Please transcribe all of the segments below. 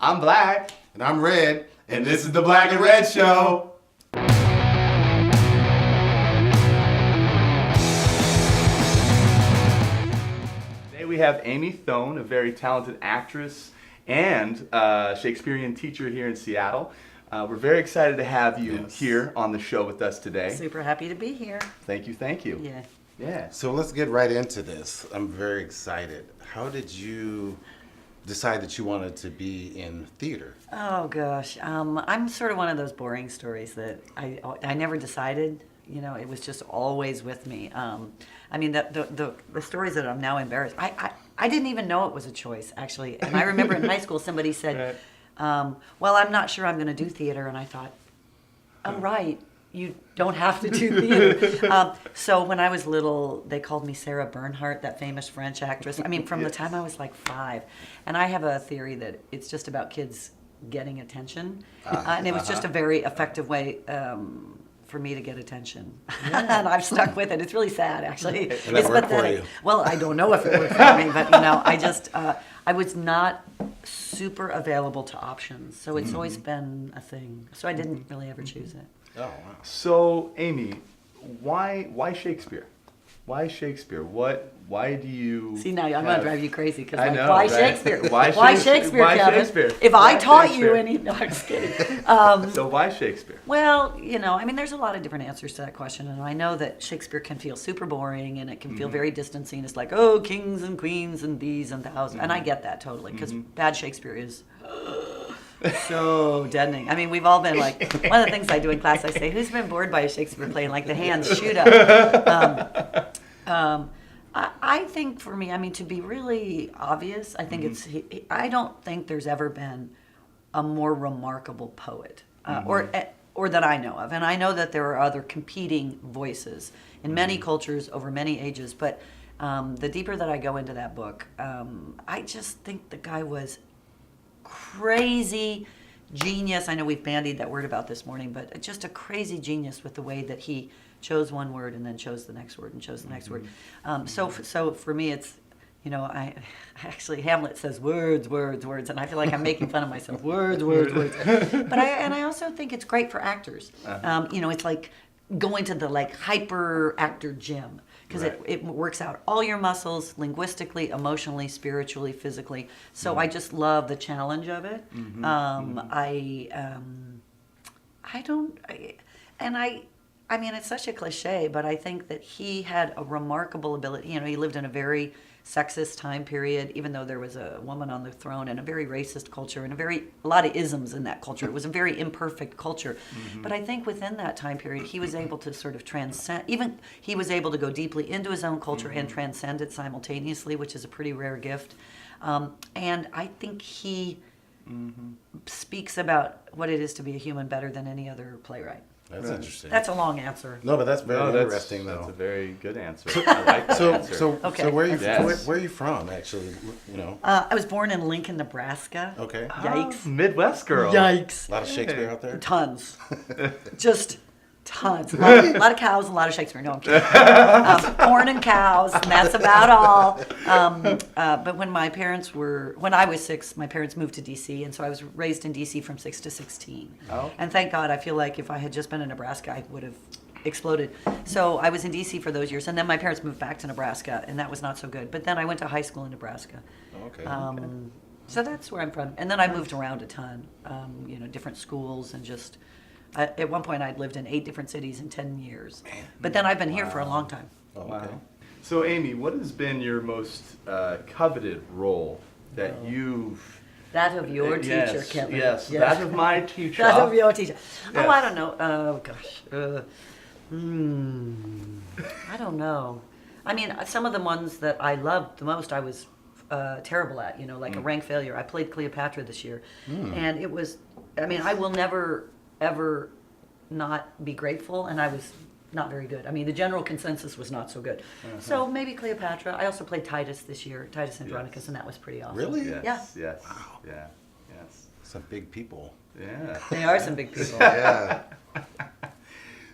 I'm Black. And I'm Red. And this is the Black and Red Show. Today we have Amy Thone, a very talented actress and Shakespearean teacher here in Seattle. We're very excited to have you here on the show with us today. Super happy to be here. Thank you, thank you. Yeah. So let's get right into this. I'm very excited. How did you decide that you wanted to be in theater? Oh gosh, I'm sort of one of those boring stories that I never decided. You know, it was just always with me. I mean, the stories that I'm now embarrassed. I didn't even know it was a choice actually. And I remember in high school somebody said, "Well, I'm not sure I'm going to do theater," and I thought, "Oh right. You don't have to do theater." So when I was little, they called me Sarah Bernhardt, that famous French actress. I mean, from the time I was like 5. And I have a theory that it's just about kids getting attention. And it was just a very effective way for me to get attention. And I've stuck with it. It's really sad, actually. And It's that worked pathetic. for you. Well, I don't know if it worked for me, but, you know, I just, I was not super available to options. So it's always been a thing. So I didn't really ever choose it. Oh, wow. So, Amy, why Shakespeare? Why Shakespeare? Why do you... See, now I'm going to drive you crazy because, I like, know, why right? Shakespeare? Why Why Shakespeare? Shakespeare, Why Kevin? Shakespeare? If Why I taught Shakespeare? you any... No, I'm just kidding. So why Shakespeare? Well, you know, I mean, there's a lot of different answers to that question, and I know that Shakespeare can feel super boring, and it can feel very distancing. It's like, oh, kings and queens and these and thous, and I get that totally, because bad Shakespeare is... so deadening. I mean, we've all been like, one of the things I do in class, I say, who's been bored by a Shakespeare play? And like the hands shoot up. I think for me, I mean, to be really obvious, I think I don't think there's ever been a more remarkable poet, or that I know of. And I know that there are other competing voices in many cultures over many ages, but the deeper that I go into that book, I just think the guy was crazy genius. I know we've bandied that word about this morning, but just a crazy genius with the way that he chose one word and then chose the next word and chose the next word. So for me, it's, you know, I actually, Hamlet says words, words, words, and I feel like I'm making fun of myself. Words, words, words. But I also think it's great for actors. You know, it's like going to the like hyper actor gym. Because it works out all your muscles, linguistically, emotionally, spiritually, physically. So I just love the challenge of it. I mean, it's such a cliche, but I think that he had a remarkable ability. You know, he lived in a very sexist time period, even though there was a woman on the throne, and a very racist culture, and a lot of isms in that culture. It was a very imperfect culture. But I think within that time period, he was able to sort of transcend, even he was able to go deeply into his own culture and transcend it simultaneously, which is a pretty rare gift. And I think he speaks about what it is to be a human better than any other playwright. That's interesting. That's a long answer. No, but that's very interesting, though. That's a very good answer. I like that answer. So where are you from, actually? You know. I was born in Lincoln, Nebraska. Okay. Yikes. Midwest girl. Yikes. A lot of Shakespeare out there. Tons. Just tons. A lot of cows, a lot of Shakespeare. No, I'm kidding. Corn and cows, and that's about all. But when I was 6, my parents moved to D.C., and so I was raised in D.C. from 6 to 16. Oh. And thank God, I feel like if I had just been in Nebraska, I would have exploded. So I was in D.C. for those years, and then my parents moved back to Nebraska, and that was not so good. But then I went to high school in Nebraska. Okay. So that's where I'm from. And then I moved around a ton, you know, different schools, and just... at one point, I'd lived in 8 different cities in 10 years. Man. But then I've been here for a long time. Oh, okay. Wow. So, Amy, what has been your most coveted role that you've... That of your teacher, Kevin. Yes, that of my teacher. That of your teacher. Yes. Oh, I don't know. Oh, gosh. I don't know. I mean, some of the ones that I loved the most, I was terrible at, you know, like a rank failure. I played Cleopatra this year. And it was, I mean, I will never, ever not be grateful, and I was not very good. I mean, the general consensus was not so good. So maybe Cleopatra. I also played Titus this year, Titus Andronicus, and that was pretty awesome. Really? Yes, Yeah. yes. Wow. Yeah, yes. Some big people. Yeah. They are some big people. Yeah.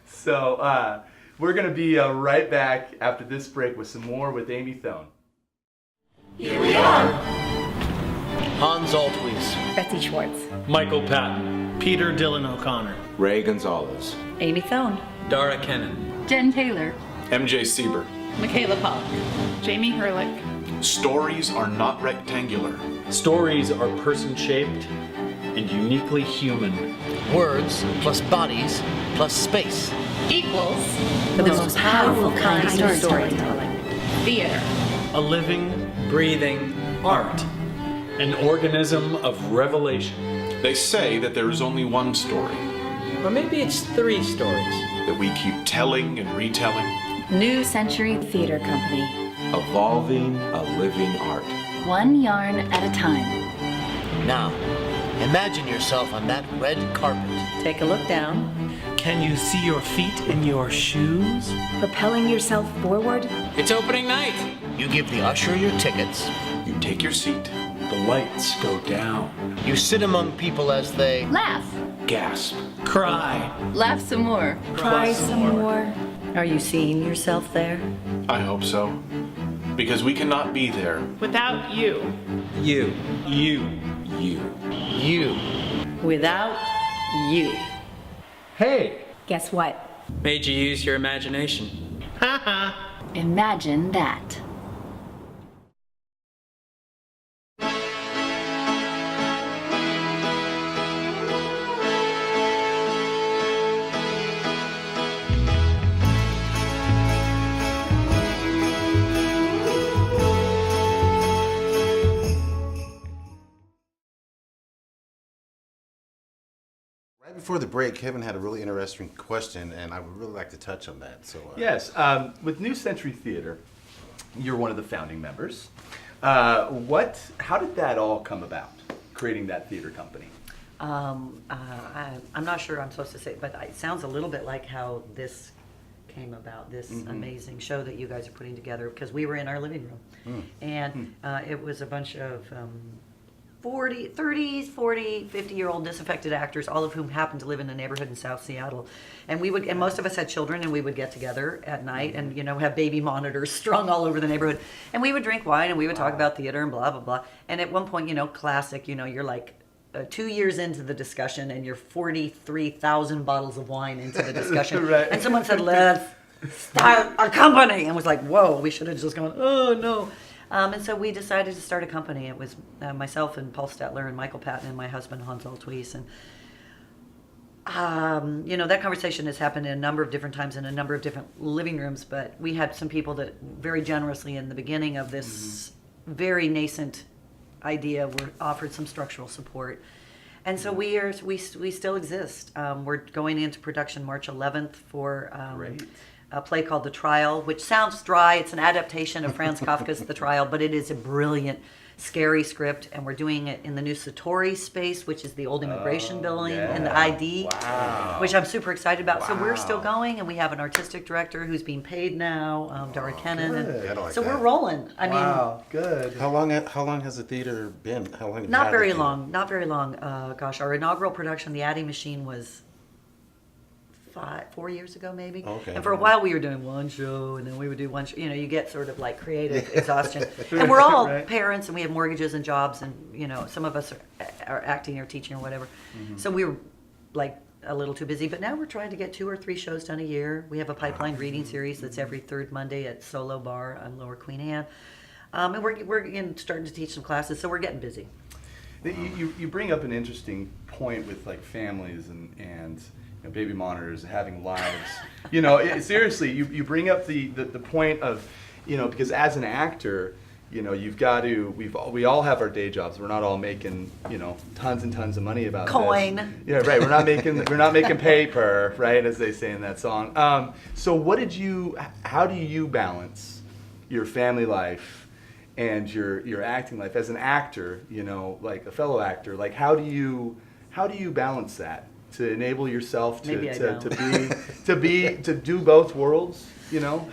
So we're going to be right back after this break with some more with Amy Thone. Here we are. Hans Altwies. Betsy Schwartz. Michael Patton. Peter Dillon O'Connor. Ray Gonzalez. Amy Thone. Dara Kennan. Jen Taylor. MJ Sieber. Michaela Pollock. Jamie Hurlick. Stories are not rectangular. Stories are person-shaped and uniquely human. Words plus bodies plus space Equals The most powerful kind of storytelling. theater. A living, breathing art. An organism of revelation. They say that there is only one story Or maybe it's 3 stories. that we keep telling and retelling. New Century Theater Company. Evolving a living art. One yarn at a time. now. Imagine yourself on that red carpet. Take a look down. Can you see your feet in your shoes? Propelling yourself forward. It's opening night. You give the usher your tickets. You take your seat, The lights go down. You sit among people as they Laugh. gasp. Cry. Laugh some more. Cry some more. Are you seeing yourself there? I hope so. Because we cannot be there. Without you. You. You. you. Without you. Hey! Guess what? Made you use your imagination. Imagine that. Right before the break, Kevin had a really interesting question, and I would really like to touch on that. So Yes, with New Century Theater, you're one of the founding members. How did that all come about, creating that theater company? I'm not sure I'm supposed to say, but it sounds a little bit like how this came about, this amazing show that you guys are putting together, because we were in our living room. And it was a bunch of 30s, 40, 50-year-old disaffected actors, all of whom happened to live in a neighborhood in South Seattle. And most of us had children, and we would get together at night and, have baby monitors strung all over the neighborhood. And we would drink wine, and we would talk about theater and blah, blah, blah. And at one point, classic, you're like 2 years into the discussion, and you're 43,000 bottles of wine into the discussion. Right. And someone said, let's start a company. And was like, whoa, we should have just gone, oh, no. And so we decided to start a company. It was myself and Paul Stetler and Michael Patton and my husband Hans Altwies. And that conversation has happened in a number of different times in a number of different living rooms. But we had some people that very generously in the beginning of this very nascent idea were offered some structural support. And so we still exist. We're going into production March 11th for Great. a play called The Trial, which sounds dry. It's an adaptation of Franz Kafka's The Trial, but it is a brilliant, scary script, and we're doing it in the new Satori space, which is the old immigration building, and the ID, which I'm super excited about. So we're still going, and we have an artistic director who's being paid now, Dara Kennan. good. I like So that. we're rolling. I mean, Good. How long has the theater been? How long? have you not had the very theater? long. Not very long. Gosh, our inaugural production, The Addy Machine, was 4 years ago, maybe. Okay. And for a while, we were doing one show, and then we would do one show. You get sort of like creative exhaustion. And we're all Right. parents, and we have mortgages and jobs, and some of us are acting or teaching or whatever. So we were like a little too busy. But now we're trying to get 2 or 3 shows done a year. We have a pipeline reading series that's every third Monday at Solo Bar on Lower Queen Anne. And we're starting to teach some classes, so we're getting busy. You bring up an interesting point with like families and baby monitors having lives. Seriously, you bring up the point of because as an actor, you've got to we all have our day jobs. We're not all making tons and tons of money about Coin. this. Yeah, right. We're not making paper, right, as they say in that song. So how do you balance your family life and your acting life as an actor, like a fellow actor? Like how do you balance that to enable yourself Maybe I don't. to do both worlds?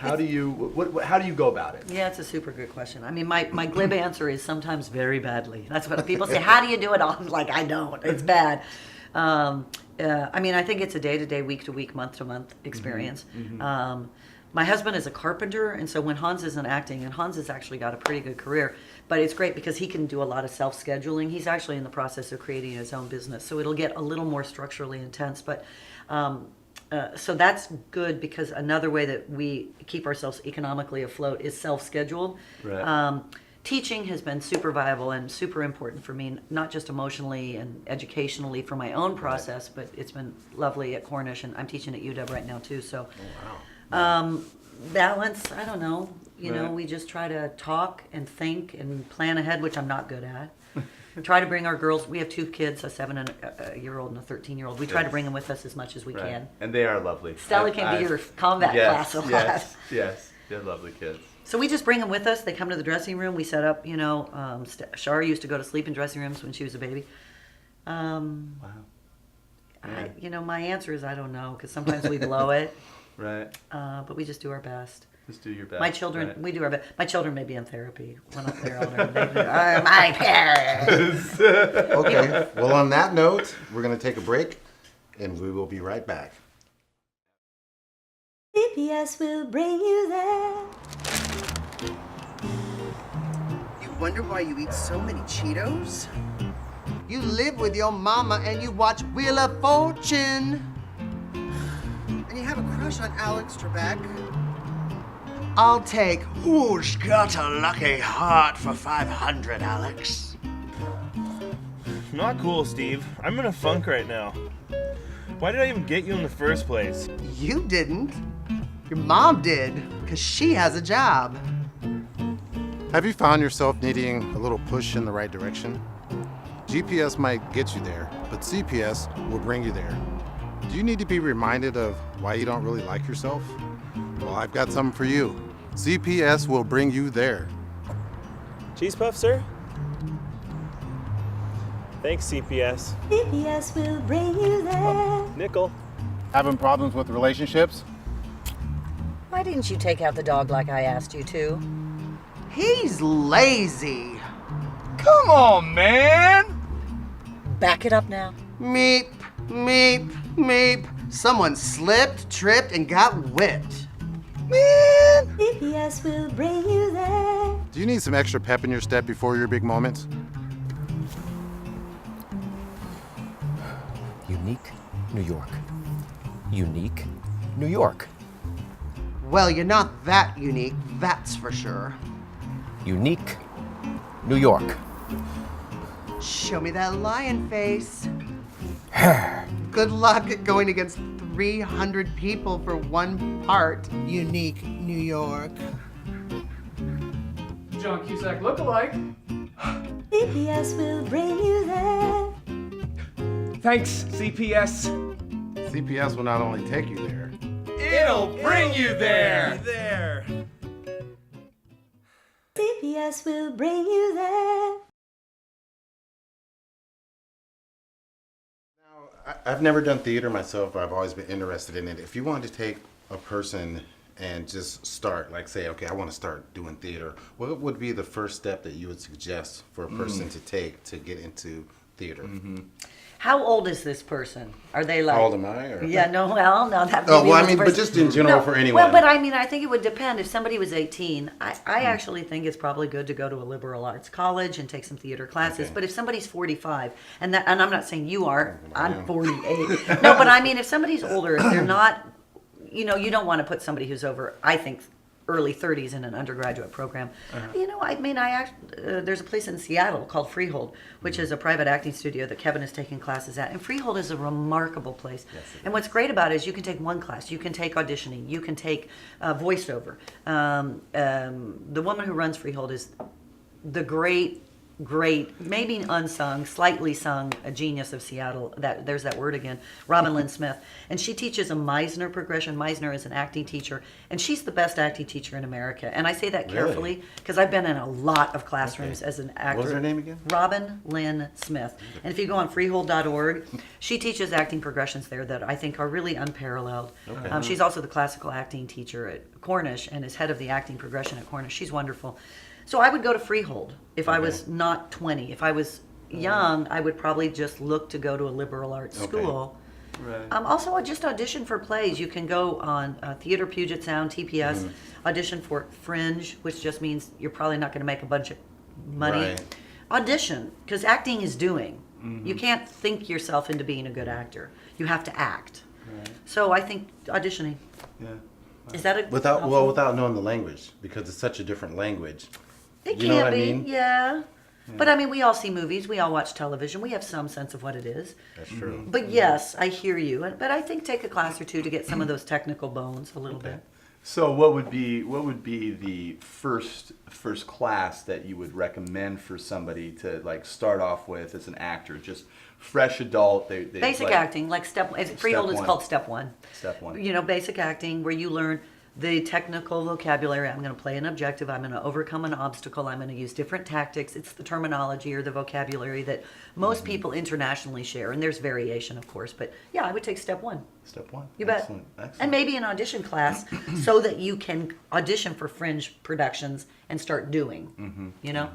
How do you go about it? Yeah, it's a super good question. I mean, my glib answer is sometimes very badly. That's what people say. How do you do it all? I'm like, I don't. It's bad. I think it's a day-to-day, week-to-week, month-to-month experience. My husband is a carpenter, and so when Hans isn't acting, and Hans has actually got a pretty good career, But it's great because he can do a lot of self-scheduling. He's actually in the process of creating his own business, so it'll get a little more structurally intense. But so that's good because another way that we keep ourselves economically afloat is self-scheduled. Right. Teaching has been super viable and super important for me, not just emotionally and educationally for my own process, but it's been lovely at Cornish, and I'm teaching at UW right now too. So, balance, I don't know. You know, Right. we just try to talk and think and plan ahead, which I'm not good at. Try to bring our girls. We have 2 kids, a 7-year-old and a 13-year-old. We try to bring them with us as much as we Right. can. And they are lovely. Stella came to your combat class a lot. Yes, they're lovely kids. So we just bring them with us. They come to the dressing room. We set up, Shara used to go to sleep in dressing rooms when she was a baby. Wow. My answer is I don't know, because sometimes we blow it, Right. but we just do our best. Just do your best. My children, right? we do our best. My children may be in therapy when they're older. They are my parents. Okay. Well, on that note, we're going to take a break, and we will be right back. CPS will bring you there. You wonder why you eat so many Cheetos? You live with your mama and you watch Wheel of Fortune. And you have a crush on Alex Trebek. I'll take Who's Got a Lucky Heart for 500, Alex. Not cool, Steve. I'm in a funk right now. Why did I even get you in the first place? You didn't. Your mom did, because she has a job. Have you found yourself needing a little push in the right direction? GPS might get you there, but CPS will bring you there. Do you need to be reminded of why you don't really like yourself? Well, I've got something for you. CPS will bring you there. Cheese puff, sir? Thanks, CPS. CPS will bring you there. Nickel. Having problems with relationships? Why didn't you take out the dog like I asked you to? He's lazy. Come on, man! Back it up now. Meep, meep, meep. Someone slipped, tripped, and got whipped. Man! CPS will bring you there. Do you need some extra pep in your step before your big moments? Unique, New York. Unique, New York. Well, you're not that unique, that's for sure. Unique, New York. Show me that lion face. Good luck at going against 300 people for one part. Unique New York. John Cusack look-alike. CPS will bring you there. Thanks, CPS. CPS will not only take you there. It'll bring you there. CPS will bring you there. I've never done theater myself, but I've always been interested in it. If you wanted to take a person and just start, like say, okay, I want to start doing theater, what would be the first step that you would suggest for a person to take to get into theater? How old is this person? Are they like? How old am I? Or? Yeah, no, well, no, that. Oh, maybe well, I was mean, the but first- just in general for anyone. Well, but I mean, I think it would depend. If somebody was 18, I actually think it's probably good to go to a liberal arts college and take some theater classes. Okay. But if somebody's 45, and I'm not saying you are, I'm 48. No, but I mean, if somebody's older, if they're not, you don't want to put somebody who's over, I think, early 30s in an undergraduate program. There's a place in Seattle called Freehold, which is a private acting studio that Kevin is taking classes at. And Freehold is a remarkable place. Yes, and what's great about it is you can take one class, you can take auditioning, you can take voiceover. The woman who runs Freehold is the great, maybe unsung, slightly sung, a genius of Seattle. There's that word again, Robin Lynn Smith. And she teaches a Meisner progression. Meisner is an acting teacher, and she's the best acting teacher in America. And I say that carefully because I've been in a lot of classrooms as an actor. What was her name again? Robin Lynn Smith. And if you go on freehold.org, she teaches acting progressions there that I think are really unparalleled. Okay. She's also the classical acting teacher at Cornish and is head of the acting progression at Cornish. She's wonderful. So I would go to Freehold if I was not 20. If I was young, I would probably just look to go to a liberal arts school. Right. Also, I just audition for plays. You can go on Theater Puget Sound, TPS, audition for Fringe, which just means you're probably not going to make a bunch of money. Right. Audition, because acting is doing. You can't think yourself into being a good actor. You have to act. Right. So I think auditioning. Yeah. Is that a Without knowing the language, because it's such a different language. It You know can what I be, mean? yeah. But I mean, we all see movies, we all watch television, we have some sense of what it is. That's true. But yes, I hear you. But I think take a class or two to get some of those technical bones a little bit. So what would be the first class that you would recommend for somebody to like start off with as an actor? Just fresh adult. They Basic like, acting, like Freehold is one. called step one. Step one. You know, basic acting where you learn the technical vocabulary. I'm going to play an objective. I'm going to overcome an obstacle. I'm going to use different tactics. It's the terminology or the vocabulary that most people internationally share. And there's variation, of course. But yeah, I would take step one. Step one. You bet. Excellent. Excellent. And maybe an audition class so that you can audition for fringe productions and start doing, you know,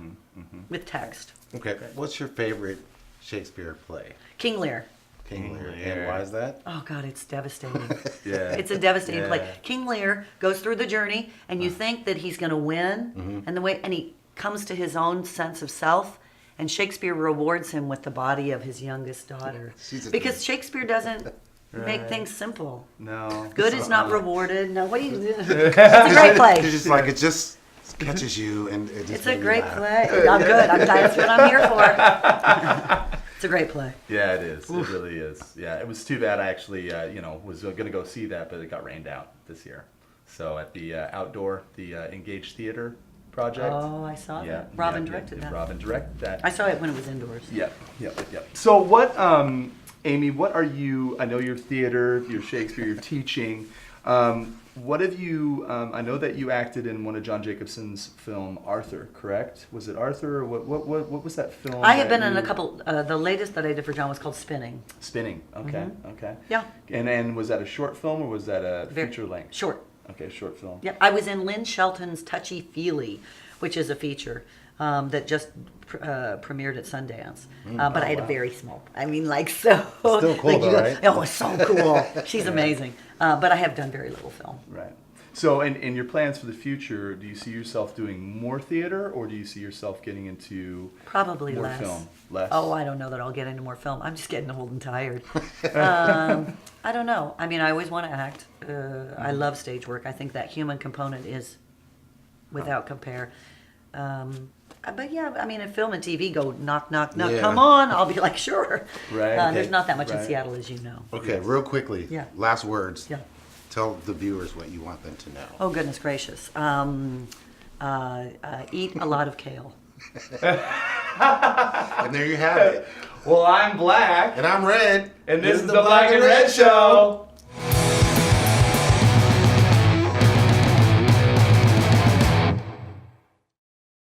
with text. Okay. What's your favorite Shakespeare play? King Lear. King Lear. And why is that? Oh God, it's devastating. Yeah. It's a devastating Yeah. play. King Lear goes through the journey, and you think that he's going to win, and he comes to his own sense of self, and Shakespeare rewards him with the body of his youngest daughter, because Shakespeare doesn't make things simple. No. Good is not rewarded. No, what do you do? It's a great play. It's just like it just catches you, and it just It's made a me great laugh. play. I'm good. That's what I'm here for. It's a great play. Yeah, it is. It really is. Yeah, it was too bad. I actually, was going to go see that, but it got rained out this year. So at the Engage Theater project. Oh, I saw that. Robin directed that. Robin directed that. I saw it when it was indoors. Yep. So what, Amy? What are you? I know you're theater, you're Shakespeare, you're teaching. What have you? I know that you acted in one of John Jacobson's film, Arthur. Correct? Was it Arthur? Or what was that film? I have been in a couple. The latest that I did for John was called Spinning. Spinning. Okay. Okay. Yeah. And was that a short film or was that a feature length? Short. Okay, short film. Yeah, I was in Lynn Shelton's Touchy Feely, which is a feature that just premiered at Sundance. But I had a very small. I mean, like so. Still cool, like though, right? Oh, it's so cool. She's amazing. But I have done very little film. Right. So, in your plans for the future, do you see yourself doing more theater, or do you see yourself getting into Probably more less. film? Less. Oh, I don't know that I'll get into more film. I'm just getting old and tired. I don't know. I mean, I always want to act. I love stage work. I think that human component is without compare. But yeah, I mean, if film and TV go knock, knock, knock, Yeah. come on, I'll be like, sure. Right. There's not that much in Right. Seattle, as you know. Okay, real quickly. Yeah. Last words. Yeah. Tell the viewers what you want them to know. Oh, goodness gracious. Eat a lot of kale. And there you have it. Well, I'm Black. And I'm Red. And this is the Black and Red Show.